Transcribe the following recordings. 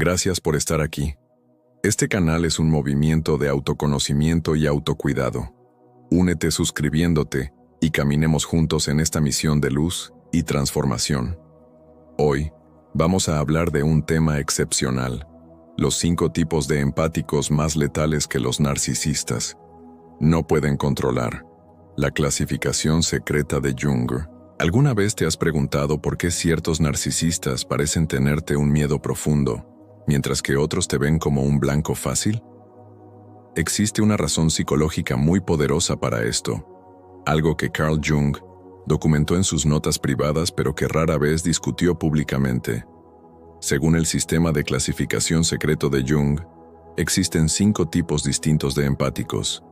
Gracias por estar aquí. Este canal es un movimiento de autoconocimiento y autocuidado. Únete suscribiéndote y caminemos juntos en esta misión de luz y transformación. Hoy, vamos a hablar de un tema excepcional: los 5 tipos de empáticos más letales que los narcisistas no pueden controlar. La clasificación secreta de Jung. ¿Alguna vez te has preguntado por qué ciertos narcisistas parecen tenerte un miedo profundo, mientras que otros te ven como un blanco fácil? Existe una razón psicológica muy poderosa para esto, algo que Carl Jung documentó en sus notas privadas pero que rara vez discutió públicamente. Según el sistema de clasificación secreto de Jung, existen 5 tipos distintos de empáticos,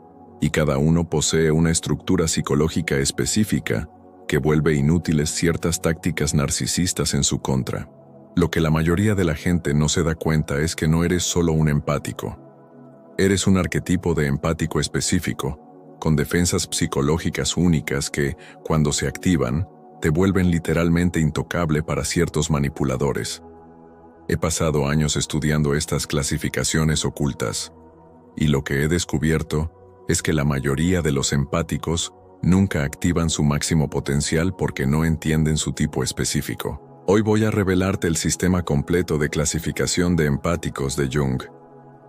y cada uno posee una estructura psicológica específica que vuelve inútiles ciertas tácticas narcisistas en su contra. Lo que la mayoría de la gente no se da cuenta es que no eres solo un empático. Eres un arquetipo de empático específico, con defensas psicológicas únicas que, cuando se activan, te vuelven literalmente intocable para ciertos manipuladores. He pasado años estudiando estas clasificaciones ocultas, y lo que he descubierto es que la mayoría de los empáticos nunca activan su máximo potencial porque no entienden su tipo específico. Hoy voy a revelarte el sistema completo de clasificación de empáticos de Jung,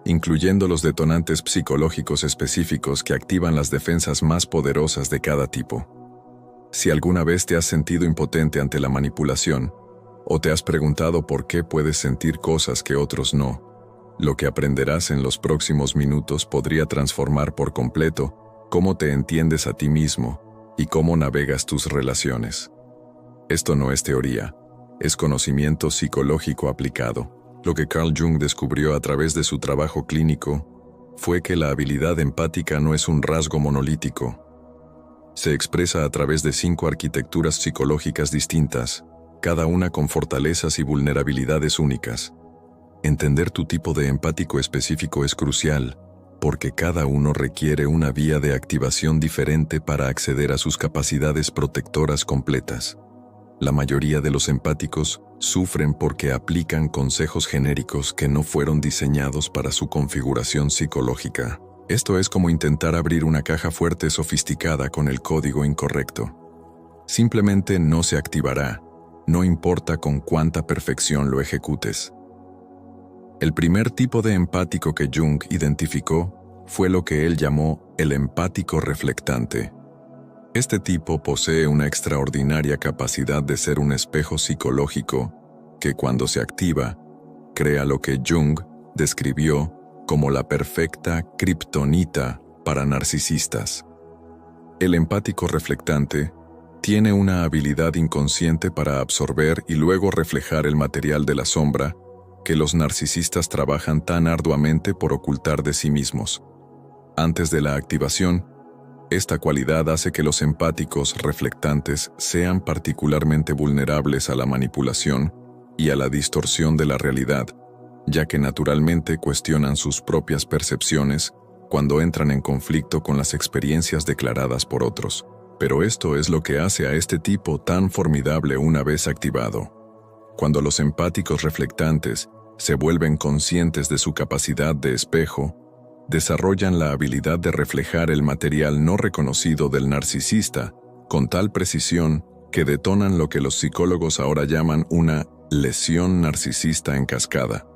incluyendo los detonantes psicológicos específicos que activan las defensas más poderosas de cada tipo. Si alguna vez te has sentido impotente ante la manipulación, o te has preguntado por qué puedes sentir cosas que otros no, lo que aprenderás en los próximos minutos podría transformar por completo cómo te entiendes a ti mismo y cómo navegas tus relaciones. Esto no es teoría, es conocimiento psicológico aplicado. Lo que Carl Jung descubrió a través de su trabajo clínico fue que la habilidad empática no es un rasgo monolítico. Se expresa a través de 5 arquitecturas psicológicas distintas, cada una con fortalezas y vulnerabilidades únicas. Entender tu tipo de empático específico es crucial, porque cada uno requiere una vía de activación diferente para acceder a sus capacidades protectoras completas. La mayoría de los empáticos sufren porque aplican consejos genéricos que no fueron diseñados para su configuración psicológica. Esto es como intentar abrir una caja fuerte sofisticada con el código incorrecto. Simplemente no se activará, no importa con cuánta perfección lo ejecutes. El primer tipo de empático que Jung identificó fue lo que él llamó el empático reflectante. Este tipo posee una extraordinaria capacidad de ser un espejo psicológico que, cuando se activa, crea lo que Jung describió como la perfecta kriptonita para narcisistas. El empático reflectante tiene una habilidad inconsciente para absorber y luego reflejar el material de la sombra que los narcisistas trabajan tan arduamente por ocultar de sí mismos. Antes de la activación, esta cualidad hace que los empáticos reflectantes sean particularmente vulnerables a la manipulación y a la distorsión de la realidad, ya que naturalmente cuestionan sus propias percepciones cuando entran en conflicto con las experiencias declaradas por otros. Pero esto es lo que hace a este tipo tan formidable una vez activado. Cuando los empáticos reflectantes se vuelven conscientes de su capacidad de espejo, desarrollan la habilidad de reflejar el material no reconocido del narcisista con tal precisión que detonan lo que los psicólogos ahora llaman una lesión narcisista en cascada.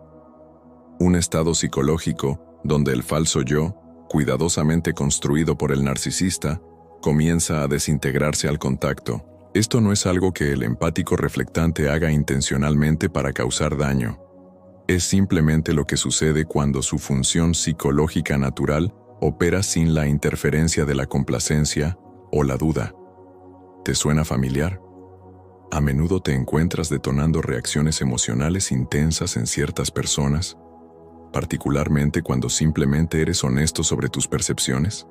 Un estado psicológico donde el falso yo, cuidadosamente construido por el narcisista, comienza a desintegrarse al contacto. Esto no es algo que el empático reflectante haga intencionalmente para causar daño. Es simplemente lo que sucede cuando su función psicológica natural opera sin la interferencia de la complacencia o la duda. ¿Te suena familiar? A menudo te encuentras detonando reacciones emocionales intensas en ciertas personas, particularmente cuando simplemente eres honesto sobre tus percepciones.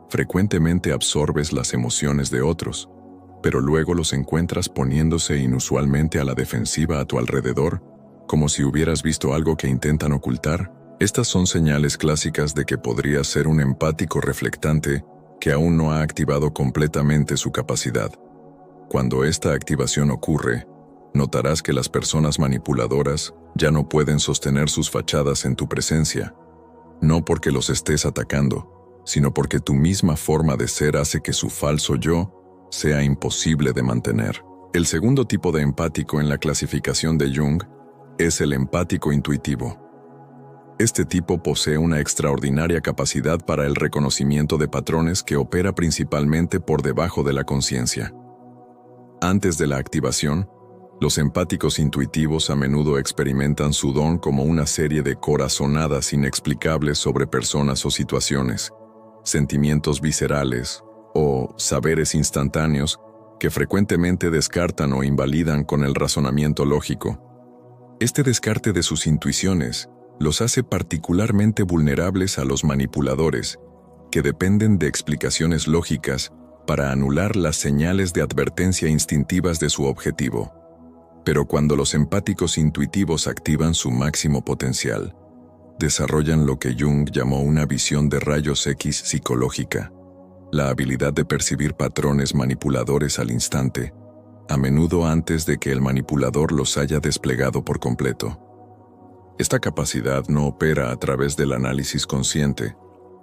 Frecuentemente absorbes las emociones de otros, pero luego los encuentras poniéndose inusualmente a la defensiva a tu alrededor, como si hubieras visto algo que intentan ocultar. Estas son señales clásicas de que podrías ser un empático reflectante que aún no ha activado completamente su capacidad. Cuando esta activación ocurre, notarás que las personas manipuladoras ya no pueden sostener sus fachadas en tu presencia, no porque los estés atacando, sino porque tu misma forma de ser hace que su falso yo sea imposible de mantener. El segundo tipo de empático en la clasificación de Jung es el empático intuitivo. Este tipo posee una extraordinaria capacidad para el reconocimiento de patrones que opera principalmente por debajo de la conciencia. Antes de la activación, los empáticos intuitivos a menudo experimentan su don como una serie de corazonadas inexplicables sobre personas o situaciones, sentimientos viscerales o saberes instantáneos que frecuentemente descartan o invalidan con el razonamiento lógico. Este descarte de sus intuiciones los hace particularmente vulnerables a los manipuladores, que dependen de explicaciones lógicas para anular las señales de advertencia instintivas de su objetivo. Pero cuando los empáticos intuitivos activan su máximo potencial, desarrollan lo que Jung llamó una visión de rayos X psicológica, la habilidad de percibir patrones manipuladores al instante, a menudo antes de que el manipulador los haya desplegado por completo. Esta capacidad no opera a través del análisis consciente,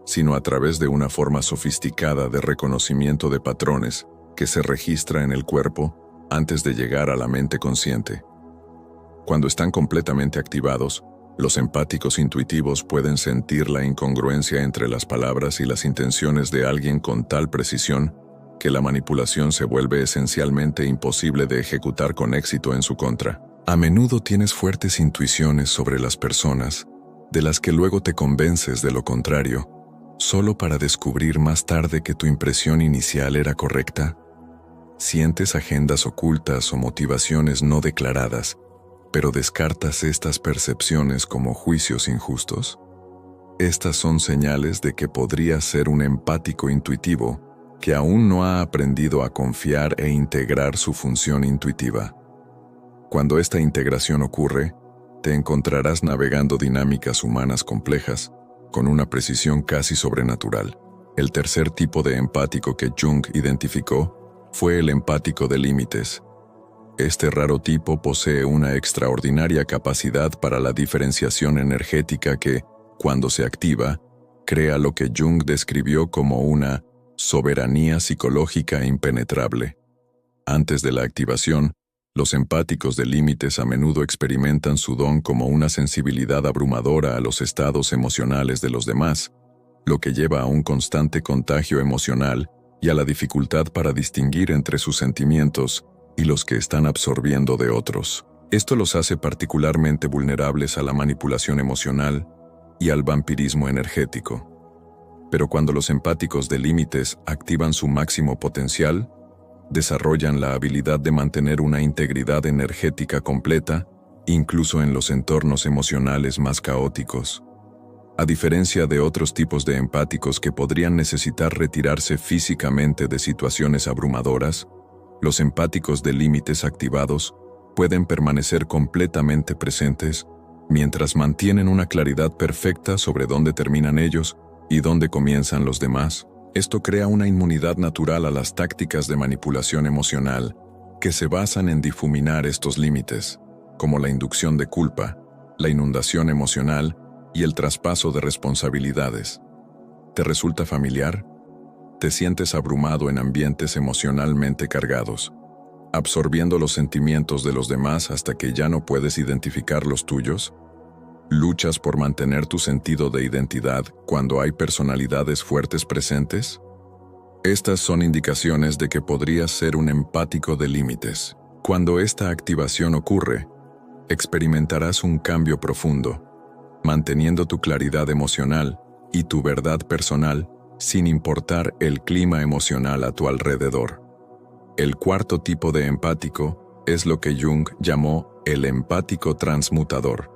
sino a través de una forma sofisticada de reconocimiento de patrones que se registra en el cuerpo antes de llegar a la mente consciente. Cuando están completamente activados, los empáticos intuitivos pueden sentir la incongruencia entre las palabras y las intenciones de alguien con tal precisión que la manipulación se vuelve esencialmente imposible de ejecutar con éxito en su contra. A menudo tienes fuertes intuiciones sobre las personas, de las que luego te convences de lo contrario, solo para descubrir más tarde que tu impresión inicial era correcta. Sientes agendas ocultas o motivaciones no declaradas, pero descartas estas percepciones como juicios injustos. Estas son señales de que podrías ser un empático intuitivo que aún no ha aprendido a confiar e integrar su función intuitiva. Cuando esta integración ocurre, te encontrarás navegando dinámicas humanas complejas, con una precisión casi sobrenatural. El tercer tipo de empático que Jung identificó fue el empático de límites. Este raro tipo posee una extraordinaria capacidad para la diferenciación energética que, cuando se activa, crea lo que Jung describió como una soberanía psicológica impenetrable. Antes de la activación, los empáticos de límites a menudo experimentan su don como una sensibilidad abrumadora a los estados emocionales de los demás, lo que lleva a un constante contagio emocional y a la dificultad para distinguir entre sus sentimientos y los que están absorbiendo de otros. Esto los hace particularmente vulnerables a la manipulación emocional y al vampirismo energético. Pero cuando los empáticos de límites activan su máximo potencial, desarrollan la habilidad de mantener una integridad energética completa, incluso en los entornos emocionales más caóticos. A diferencia de otros tipos de empáticos que podrían necesitar retirarse físicamente de situaciones abrumadoras, los empáticos de límites activados pueden permanecer completamente presentes mientras mantienen una claridad perfecta sobre dónde terminan ellos y dónde comienzan los demás. Esto crea una inmunidad natural a las tácticas de manipulación emocional que se basan en difuminar estos límites, como la inducción de culpa, la inundación emocional y el traspaso de responsabilidades. ¿Te resulta familiar? ¿Te sientes abrumado en ambientes emocionalmente cargados, absorbiendo los sentimientos de los demás hasta que ya no puedes identificar los tuyos? ¿Luchas por mantener tu sentido de identidad cuando hay personalidades fuertes presentes? Estas son indicaciones de que podrías ser un empático de límites. Cuando esta activación ocurre, experimentarás un cambio profundo, manteniendo tu claridad emocional y tu verdad personal sin importar el clima emocional a tu alrededor. El cuarto tipo de empático es lo que Jung llamó el empático transmutador.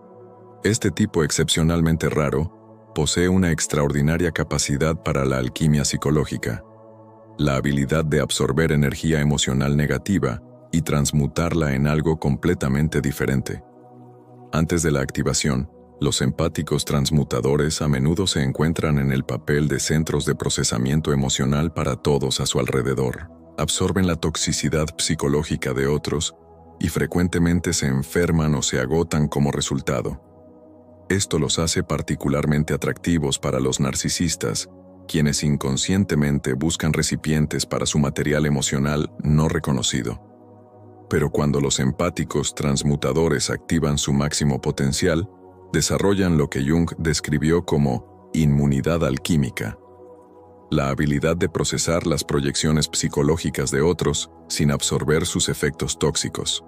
Este tipo excepcionalmente raro posee una extraordinaria capacidad para la alquimia psicológica, la habilidad de absorber energía emocional negativa y transmutarla en algo completamente diferente. Antes de la activación, los empáticos transmutadores a menudo se encuentran en el papel de centros de procesamiento emocional para todos a su alrededor. Absorben la toxicidad psicológica de otros y frecuentemente se enferman o se agotan como resultado. Esto los hace particularmente atractivos para los narcisistas, quienes inconscientemente buscan recipientes para su material emocional no reconocido. Pero cuando los empáticos transmutadores activan su máximo potencial, desarrollan lo que Jung describió como inmunidad alquímica, la habilidad de procesar las proyecciones psicológicas de otros sin absorber sus efectos tóxicos.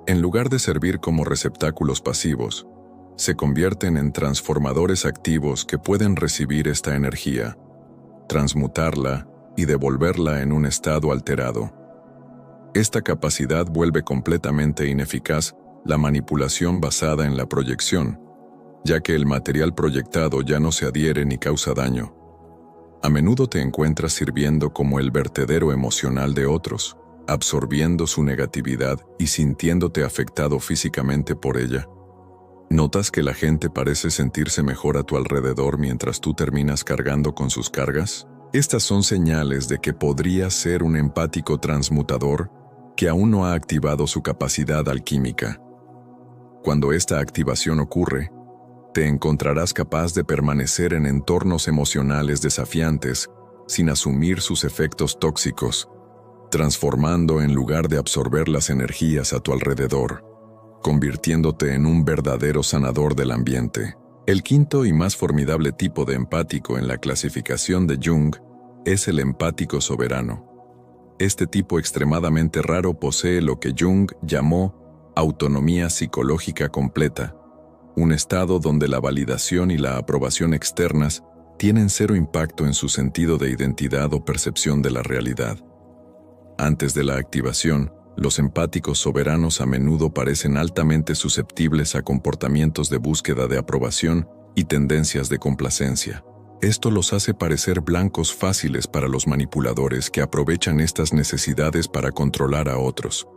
En lugar de servir como receptáculos pasivos, se convierten en transformadores activos que pueden recibir esta energía, transmutarla y devolverla en un estado alterado. Esta capacidad vuelve completamente ineficaz la manipulación basada en la proyección, ya que el material proyectado ya no se adhiere ni causa daño. A menudo te encuentras sirviendo como el vertedero emocional de otros, absorbiendo su negatividad y sintiéndote afectado físicamente por ella. ¿Notas que la gente parece sentirse mejor a tu alrededor mientras tú terminas cargando con sus cargas? Estas son señales de que podrías ser un empático transmutador que aún no ha activado su capacidad alquímica. Cuando esta activación ocurre, te encontrarás capaz de permanecer en entornos emocionales desafiantes sin asumir sus efectos tóxicos, transformando en lugar de absorber las energías a tu alrededor, convirtiéndote en un verdadero sanador del ambiente. El quinto y más formidable tipo de empático en la clasificación de Jung es el empático soberano. Este tipo extremadamente raro posee lo que Jung llamó autonomía psicológica completa, un estado donde la validación y la aprobación externas tienen cero impacto en su sentido de identidad o percepción de la realidad. Antes de la activación, los empáticos soberanos a menudo parecen altamente susceptibles a comportamientos de búsqueda de aprobación y tendencias de complacencia. Esto los hace parecer blancos fáciles para los manipuladores que aprovechan estas necesidades para controlar a otros.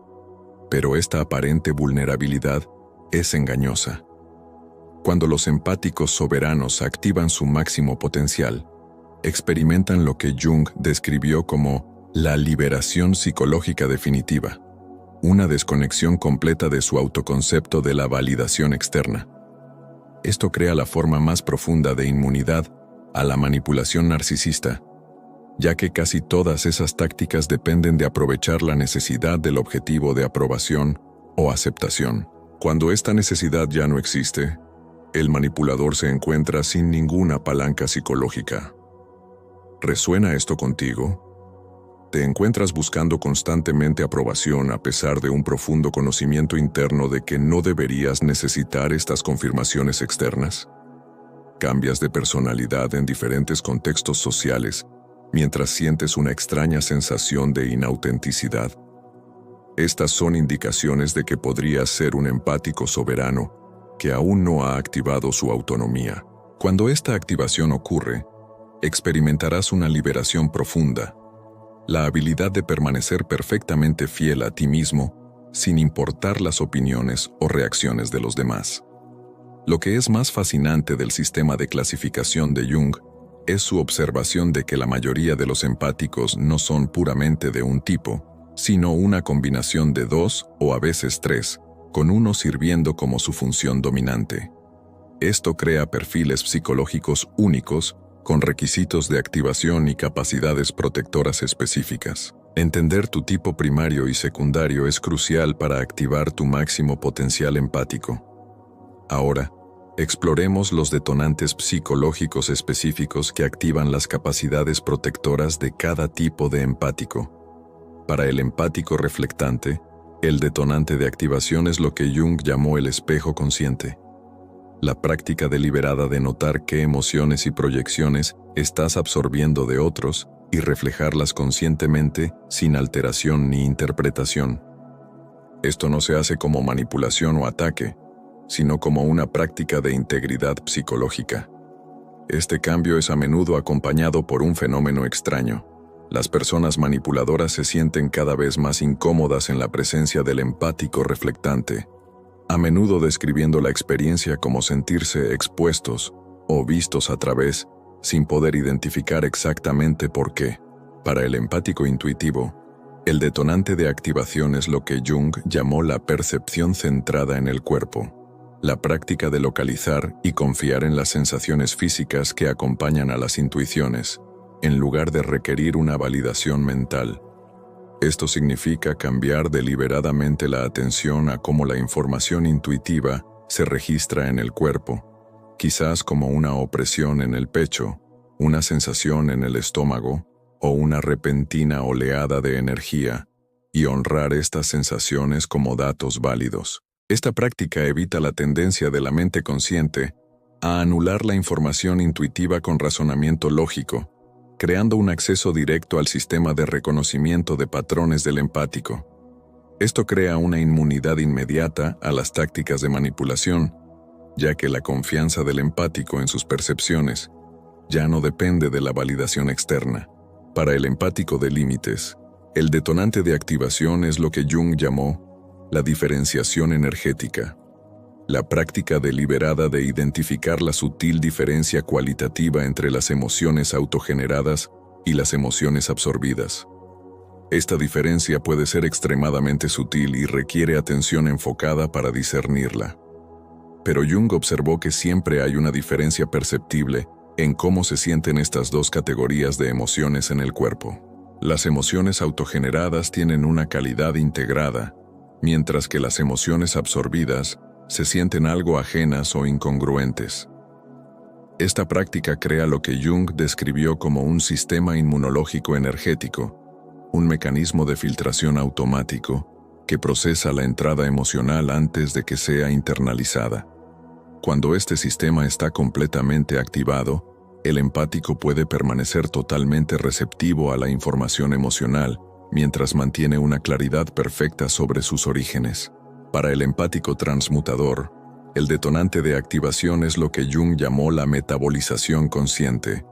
Pero esta aparente vulnerabilidad es engañosa. Cuando los empáticos soberanos activan su máximo potencial, experimentan lo que Jung describió como la liberación psicológica definitiva, una desconexión completa de su autoconcepto de la validación externa. Esto crea la forma más profunda de inmunidad a la manipulación narcisista, ya que casi todas esas tácticas dependen de aprovechar la necesidad del objetivo de aprobación o aceptación. Cuando esta necesidad ya no existe, el manipulador se encuentra sin ninguna palanca psicológica. ¿Resuena esto contigo? ¿Te encuentras buscando constantemente aprobación a pesar de un profundo conocimiento interno de que no deberías necesitar estas confirmaciones externas? Cambias de personalidad en diferentes contextos sociales mientras sientes una extraña sensación de inautenticidad. Estas son indicaciones de que podrías ser un empático soberano que aún no ha activado su autonomía. Cuando esta activación ocurre, experimentarás una liberación profunda, la habilidad de permanecer perfectamente fiel a ti mismo sin importar las opiniones o reacciones de los demás. Lo que es más fascinante del sistema de clasificación de Jung es su observación de que la mayoría de los empáticos no son puramente de un tipo, sino una combinación de dos o a veces tres, con uno sirviendo como su función dominante. Esto crea perfiles psicológicos únicos, con requisitos de activación y capacidades protectoras específicas. Entender tu tipo primario y secundario es crucial para activar tu máximo potencial empático. Ahora, exploremos los detonantes psicológicos específicos que activan las capacidades protectoras de cada tipo de empático. Para el empático reflectante, el detonante de activación es lo que Jung llamó el espejo consciente. La práctica deliberada de notar qué emociones y proyecciones estás absorbiendo de otros y reflejarlas conscientemente sin alteración ni interpretación. Esto no se hace como manipulación o ataque, sino como una práctica de integridad psicológica. Este cambio es a menudo acompañado por un fenómeno extraño. Las personas manipuladoras se sienten cada vez más incómodas en la presencia del empático reflectante, a menudo describiendo la experiencia como sentirse expuestos o vistos a través, sin poder identificar exactamente por qué. Para el empático intuitivo, El detonante de activación es lo que Jung llamó la percepción centrada en el cuerpo, la práctica de localizar y confiar en las sensaciones físicas que acompañan a las intuiciones, en lugar de requerir una validación mental. Esto significa cambiar deliberadamente la atención a cómo la información intuitiva se registra en el cuerpo, quizás como una opresión en el pecho, una sensación en el estómago o una repentina oleada de energía, y honrar estas sensaciones como datos válidos. Esta práctica evita la tendencia de la mente consciente a anular la información intuitiva con razonamiento lógico, creando un acceso directo al sistema de reconocimiento de patrones del empático. Esto crea una inmunidad inmediata a las tácticas de manipulación, ya que la confianza del empático en sus percepciones ya no depende de la validación externa. Para el empático de límites, el detonante de activación es lo que Jung llamó la diferenciación energética, la práctica deliberada de identificar la sutil diferencia cualitativa entre las emociones autogeneradas y las emociones absorbidas. Esta diferencia puede ser extremadamente sutil y requiere atención enfocada para discernirla. Pero Jung observó que siempre hay una diferencia perceptible en cómo se sienten estas dos categorías de emociones en el cuerpo. Las emociones autogeneradas tienen una calidad integrada, mientras que las emociones absorbidas se sienten algo ajenas o incongruentes. Esta práctica crea lo que Jung describió como un sistema inmunológico energético, un mecanismo de filtración automático que procesa la entrada emocional antes de que sea internalizada. Cuando este sistema está completamente activado, el empático puede permanecer totalmente receptivo a la información emocional, mientras mantiene una claridad perfecta sobre sus orígenes. Para el empático transmutador, el detonante de activación es lo que Jung llamó la metabolización consciente,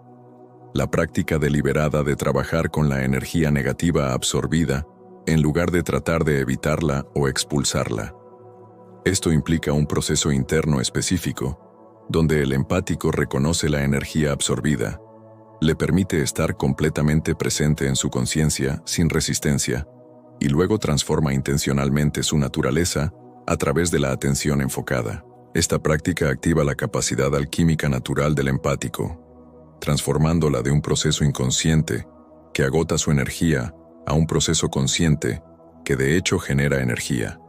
la práctica deliberada de trabajar con la energía negativa absorbida en lugar de tratar de evitarla o expulsarla. Esto implica un proceso interno específico, donde el empático reconoce la energía absorbida, le permite estar completamente presente en su conciencia sin resistencia, y luego transforma intencionalmente su naturaleza a través de la atención enfocada. Esta práctica activa la capacidad alquímica natural del empático, transformándola de un proceso inconsciente que agota su energía a un proceso consciente que de hecho genera energía.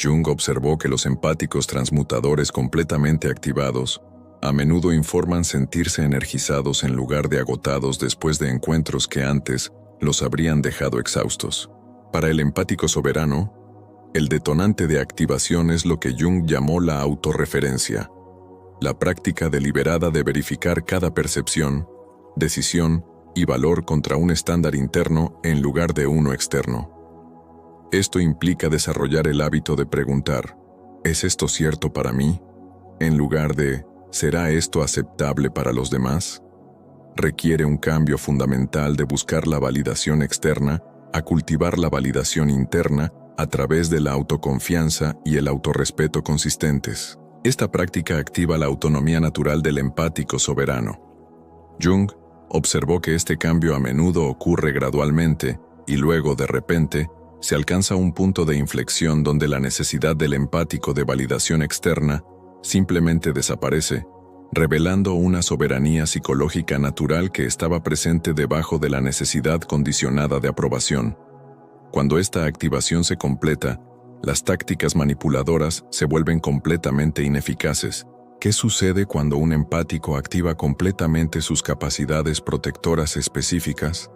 Jung observó que los empáticos transmutadores completamente activados a menudo informan sentirse energizados en lugar de agotados después de encuentros que antes los habrían dejado exhaustos. Para el empático soberano, el detonante de activación es lo que Jung llamó la autorreferencia, la práctica deliberada de verificar cada percepción, decisión y valor contra un estándar interno en lugar de uno externo. Esto implica desarrollar el hábito de preguntar, ¿es esto cierto para mí?, en lugar de, ¿será esto aceptable para los demás? Requiere un cambio fundamental de buscar la validación externa a cultivar la validación interna a través de la autoconfianza y el autorrespeto consistentes. Esta práctica activa la autonomía natural del empático soberano. Jung observó que este cambio a menudo ocurre gradualmente y luego, de repente, se alcanza un punto de inflexión donde la necesidad del empático de validación externa simplemente desaparece, revelando una soberanía psicológica natural que estaba presente debajo de la necesidad condicionada de aprobación. Cuando esta activación se completa, las tácticas manipuladoras se vuelven completamente ineficaces. ¿Qué sucede cuando un empático activa completamente sus capacidades protectoras específicas?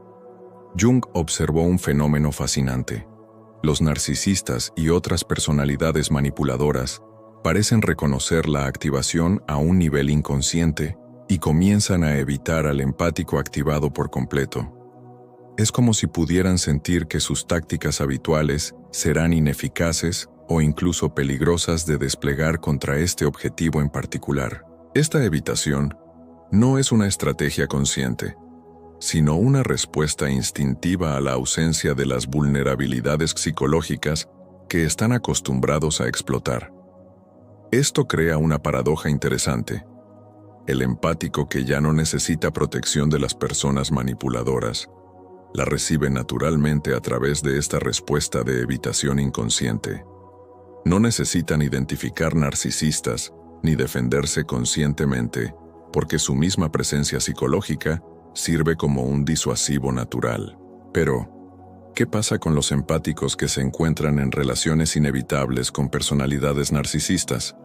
Jung observó un fenómeno fascinante. Los narcisistas y otras personalidades manipuladoras parecen reconocer la activación a un nivel inconsciente y comienzan a evitar al empático activado por completo. Es como si pudieran sentir que sus tácticas habituales serán ineficaces o incluso peligrosas de desplegar contra este objetivo en particular. Esta evitación no es una estrategia consciente, sino una respuesta instintiva a la ausencia de las vulnerabilidades psicológicas que están acostumbrados a explotar. Esto crea una paradoja interesante. El empático que ya no necesita protección de las personas manipuladoras la recibe naturalmente a través de esta respuesta de evitación inconsciente. No necesitan identificar narcisistas ni defenderse conscientemente, porque su misma presencia psicológica sirve como un disuasivo natural. Pero, ¿qué pasa con los empáticos que se encuentran en relaciones inevitables con personalidades narcisistas,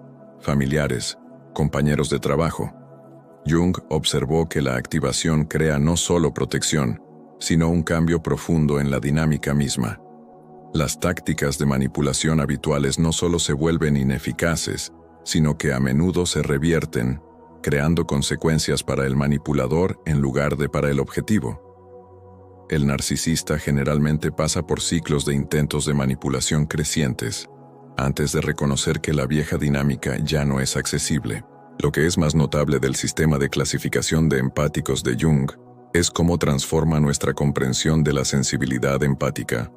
familiares, compañeros de trabajo? Jung observó que la activación crea no solo protección, sino un cambio profundo en la dinámica misma. Las tácticas de manipulación habituales no solo se vuelven ineficaces, sino que a menudo se revierten, creando consecuencias para el manipulador en lugar de para el objetivo. El narcisista generalmente pasa por ciclos de intentos de manipulación crecientes, antes de reconocer que la vieja dinámica ya no es accesible. Lo que es más notable del sistema de clasificación de empáticos de Jung es cómo transforma nuestra comprensión de la sensibilidad empática.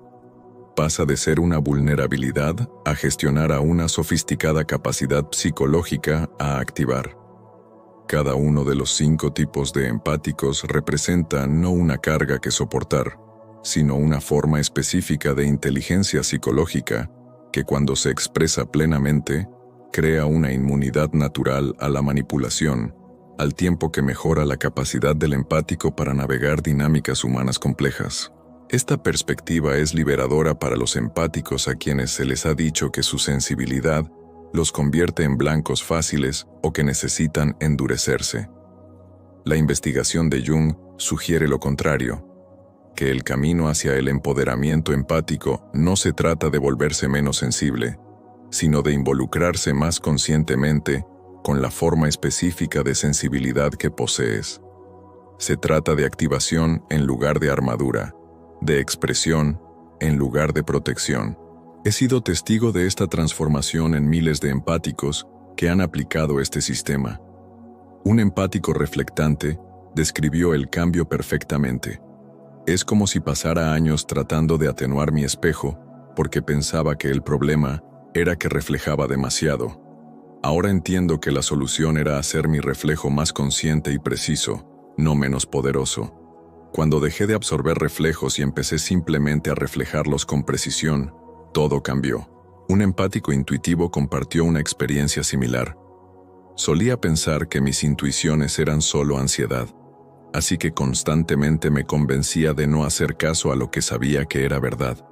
Pasa de ser una vulnerabilidad a gestionar a una sofisticada capacidad psicológica a activar. Cada uno de los 5 tipos de empáticos representa no una carga que soportar, sino una forma específica de inteligencia psicológica que cuando se expresa plenamente, crea una inmunidad natural a la manipulación, al tiempo que mejora la capacidad del empático para navegar dinámicas humanas complejas. Esta perspectiva es liberadora para los empáticos a quienes se les ha dicho que su sensibilidad los convierte en blancos fáciles o que necesitan endurecerse. La investigación de Jung sugiere lo contrario, que el camino hacia el empoderamiento empático no se trata de volverse menos sensible, sino de involucrarse más conscientemente con la forma específica de sensibilidad que posees. Se trata de activación en lugar de armadura, de expresión en lugar de protección. He sido testigo de esta transformación en miles de empáticos que han aplicado este sistema. Un empático reflectante describió el cambio perfectamente. Es como si pasara años tratando de atenuar mi espejo porque pensaba que el problema era que reflejaba demasiado. Ahora entiendo que la solución era hacer mi reflejo más consciente y preciso, no menos poderoso. Cuando dejé de absorber reflejos y empecé simplemente a reflejarlos con precisión, todo cambió. Un empático intuitivo compartió una experiencia similar. Solía pensar que mis intuiciones eran solo ansiedad, así que constantemente me convencía de no hacer caso a lo que sabía que era verdad.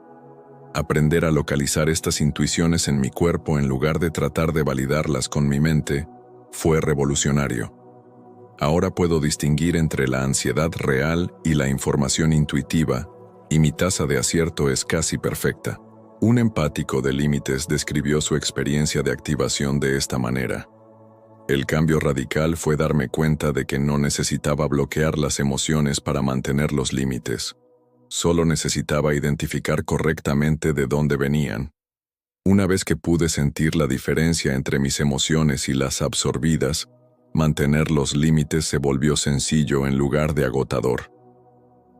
Aprender a localizar estas intuiciones en mi cuerpo en lugar de tratar de validarlas con mi mente fue revolucionario. Ahora puedo distinguir entre la ansiedad real y la información intuitiva, y mi tasa de acierto es casi perfecta. Un empático de límites describió su experiencia de activación de esta manera. El cambio radical fue darme cuenta de que no necesitaba bloquear las emociones para mantener los límites. Solo necesitaba identificar correctamente de dónde venían. Una vez que pude sentir la diferencia entre mis emociones y las absorbidas, mantener los límites se volvió sencillo en lugar de agotador.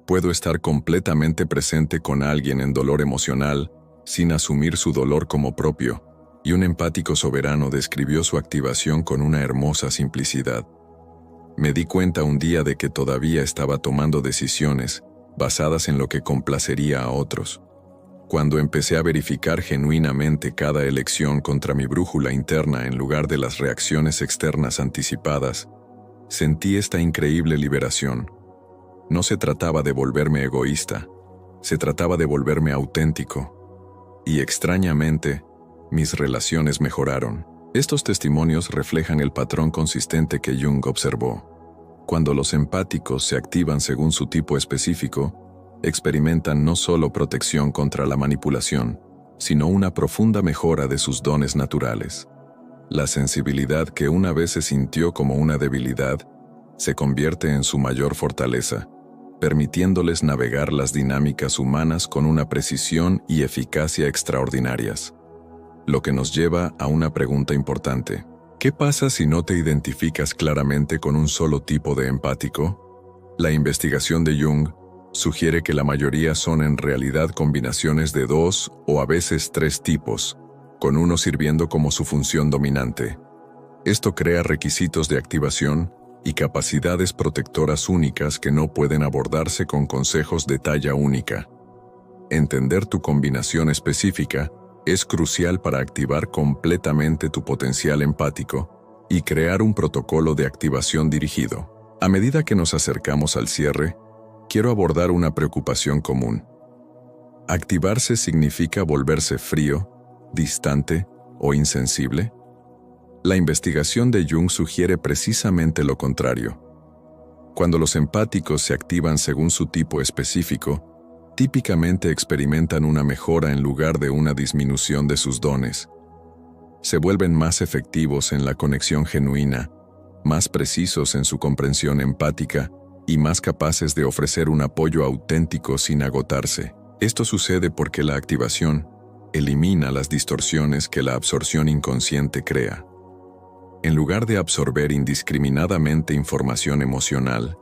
Puedo estar completamente presente con alguien en dolor emocional sin asumir su dolor como propio, y un empático soberano describió su activación con una hermosa simplicidad. Me di cuenta un día de que todavía estaba tomando decisiones basadas en lo que complacería a otros. Cuando empecé a verificar genuinamente cada elección contra mi brújula interna en lugar de las reacciones externas anticipadas, sentí esta increíble liberación. No se trataba de volverme egoísta, se trataba de volverme auténtico. Y extrañamente, mis relaciones mejoraron. Estos testimonios reflejan el patrón consistente que Jung observó. Cuando los empáticos se activan según su tipo específico, experimentan no solo protección contra la manipulación, sino una profunda mejora de sus dones naturales. La sensibilidad que una vez se sintió como una debilidad, se convierte en su mayor fortaleza, permitiéndoles navegar las dinámicas humanas con una precisión y eficacia extraordinarias. Lo que nos lleva a una pregunta importante. ¿Qué pasa si no te identificas claramente con un solo tipo de empático? La investigación de Jung sugiere que la mayoría son en realidad combinaciones de 2 o a veces 3 tipos, con uno sirviendo como su función dominante. Esto crea requisitos de activación y capacidades protectoras únicas que no pueden abordarse con consejos de talla única. Entender tu combinación específica es crucial para activar completamente tu potencial empático y crear un protocolo de activación dirigido. A medida que nos acercamos al cierre, quiero abordar una preocupación común. ¿Activarse significa volverse frío, distante o insensible? La investigación de Jung sugiere precisamente lo contrario. Cuando los empáticos se activan según su tipo específico, típicamente experimentan una mejora en lugar de una disminución de sus dones. Se vuelven más efectivos en la conexión genuina, más precisos en su comprensión empática y más capaces de ofrecer un apoyo auténtico sin agotarse. Esto sucede porque la activación elimina las distorsiones que la absorción inconsciente crea. En lugar de absorber indiscriminadamente información emocional,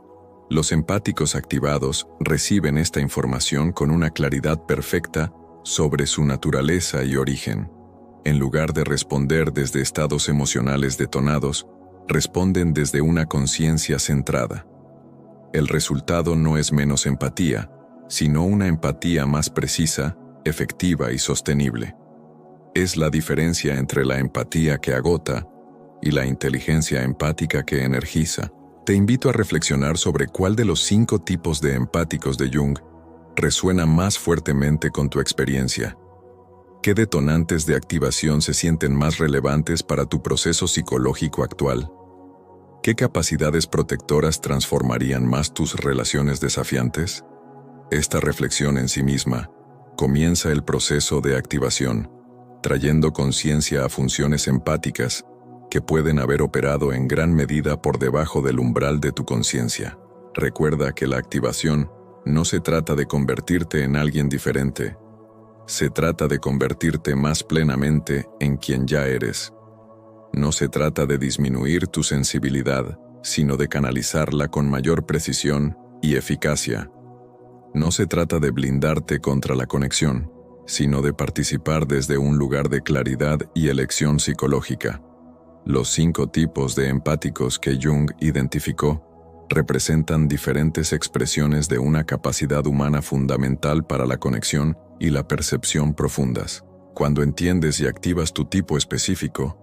los empáticos activados reciben esta información con una claridad perfecta sobre su naturaleza y origen. En lugar de responder desde estados emocionales detonados, responden desde una conciencia centrada. El resultado no es menos empatía, sino una empatía más precisa, efectiva y sostenible. Es la diferencia entre la empatía que agota y la inteligencia empática que energiza. Te invito a reflexionar sobre cuál de los 5 tipos de empáticos de Jung resuena más fuertemente con tu experiencia. ¿Qué detonantes de activación se sienten más relevantes para tu proceso psicológico actual? ¿Qué capacidades protectoras transformarían más tus relaciones desafiantes? Esta reflexión en sí misma comienza el proceso de activación, trayendo conciencia a funciones empáticas que pueden haber operado en gran medida por debajo del umbral de tu conciencia. Recuerda que la activación no se trata de convertirte en alguien diferente, se trata de convertirte más plenamente en quien ya eres. No se trata de disminuir tu sensibilidad, sino de canalizarla con mayor precisión y eficacia. No se trata de blindarte contra la conexión, sino de participar desde un lugar de claridad y elección psicológica. Los 5 tipos de empáticos que Jung identificó representan diferentes expresiones de una capacidad humana fundamental para la conexión y la percepción profundas. Cuando entiendes y activas tu tipo específico,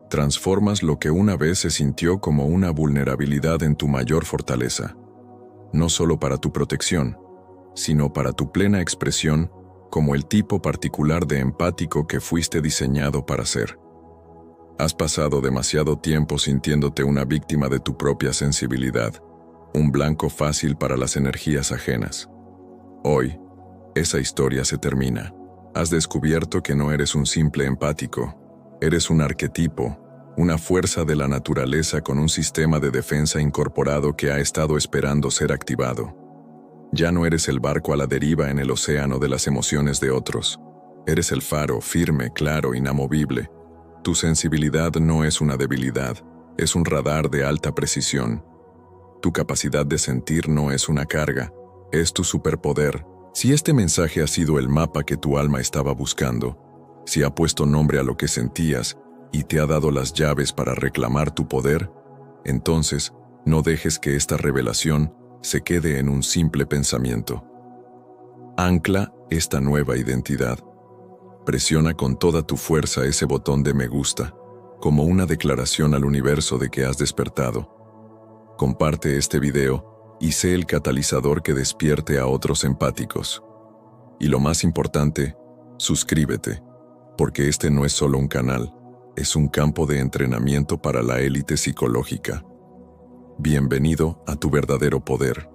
transformas lo que una vez se sintió como una vulnerabilidad en tu mayor fortaleza, no solo para tu protección, sino para tu plena expresión como el tipo particular de empático que fuiste diseñado para ser. Has pasado demasiado tiempo sintiéndote una víctima de tu propia sensibilidad, un blanco fácil para las energías ajenas. Hoy, esa historia se termina. Has descubierto que no eres un simple empático, eres un arquetipo, una fuerza de la naturaleza con un sistema de defensa incorporado que ha estado esperando ser activado. Ya no eres el barco a la deriva en el océano de las emociones de otros. Eres el faro, firme, claro, inamovible. Tu sensibilidad no es una debilidad, es un radar de alta precisión. Tu capacidad de sentir no es una carga, es tu superpoder. Si este mensaje ha sido el mapa que tu alma estaba buscando, si ha puesto nombre a lo que sentías y te ha dado las llaves para reclamar tu poder, entonces no dejes que esta revelación se quede en un simple pensamiento. Ancla esta nueva identidad. Presiona con toda tu fuerza ese botón de me gusta, como una declaración al universo de que has despertado. Comparte este video y sé el catalizador que despierte a otros empáticos. Y lo más importante, suscríbete, porque este no es solo un canal, es un campo de entrenamiento para la élite psicológica. Bienvenido a tu verdadero poder.